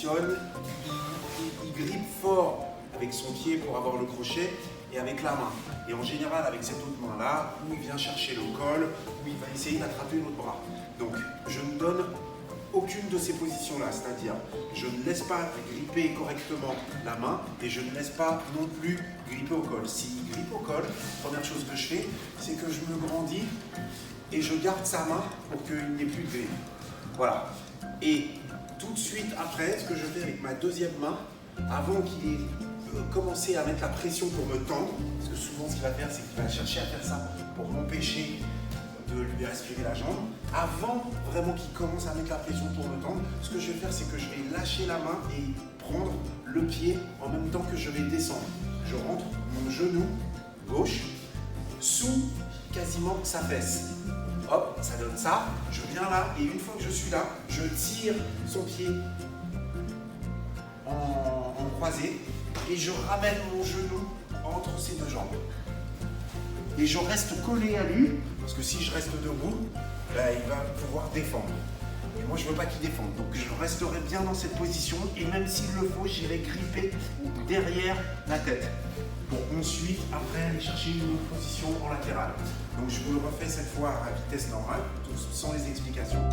positionne, il grippe fort avec son pied pour avoir le crochet et avec la main. Et en général, avec cette autre main-là, où il vient chercher le col, où il va essayer d'attraper l'autre bras. Donc, je ne donne aucune de ces positions-là, c'est-à-dire, je ne laisse pas gripper correctement la main et je ne laisse pas non plus gripper au col. S'il grippe au col, première chose que je fais, c'est que je me grandis et je garde sa main pour qu'il n'y ait plus de grippe. Voilà. Et tout de suite après, ce que je fais avec ma deuxième main, avant qu'il ait commencé à mettre la pression pour me tendre, parce que souvent ce qu'il va faire, c'est qu'il va chercher à faire ça pour m'empêcher de lui respirer la jambe. Avant vraiment qu'il commence à mettre la pression pour me tendre, ce que je vais faire, c'est que je vais lâcher la main et prendre le pied en même temps que je vais descendre. Je rentre mon genou gauche sous quasiment sa fesse. Hop, ça donne ça. Je viens là et une fois que je suis là, je tire son pied en croisé et je ramène mon genou entre ses deux jambes. Et je reste collé à lui, parce que si je reste debout, ben, il va pouvoir défendre. Et moi, je ne veux pas qu'il défende. Donc, je resterai bien dans cette position. Et même s'il le faut, j'irai gripper derrière la tête. Pour ensuite, après, aller chercher une autre position en latérale. Donc, je vous le refais cette fois à vitesse normale, sans les explications.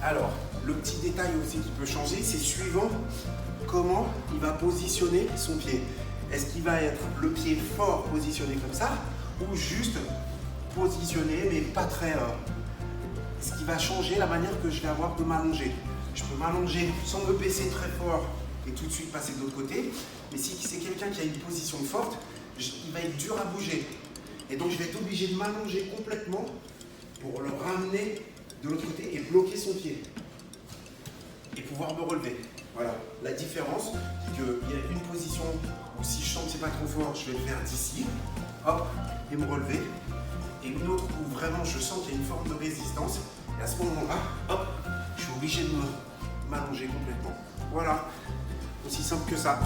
Alors, le petit détail aussi qui peut changer, c'est suivant comment il va positionner son pied. Est-ce qu'il va être le pied fort positionné comme ça ou juste positionné mais pas très... Ce qui va changer la manière que je vais avoir de m'allonger. Je peux m'allonger sans me baisser très fort et tout de suite passer de l'autre côté. Mais si c'est quelqu'un qui a une position forte, il va être dur à bouger. Et donc je vais être obligé de m'allonger complètement pour le ramener de l'autre côté et bloquer son pied. Et pouvoir me relever. Voilà. La différence, c'est qu'il y a une position où si je sens que c'est pas trop fort, je vais le faire d'ici, hop, et me relever. Et une autre où vraiment je sens qu'il y a une forme de résistance. Et à ce moment-là, hop, je suis obligé de m'allonger complètement. Voilà. Aussi simple que ça.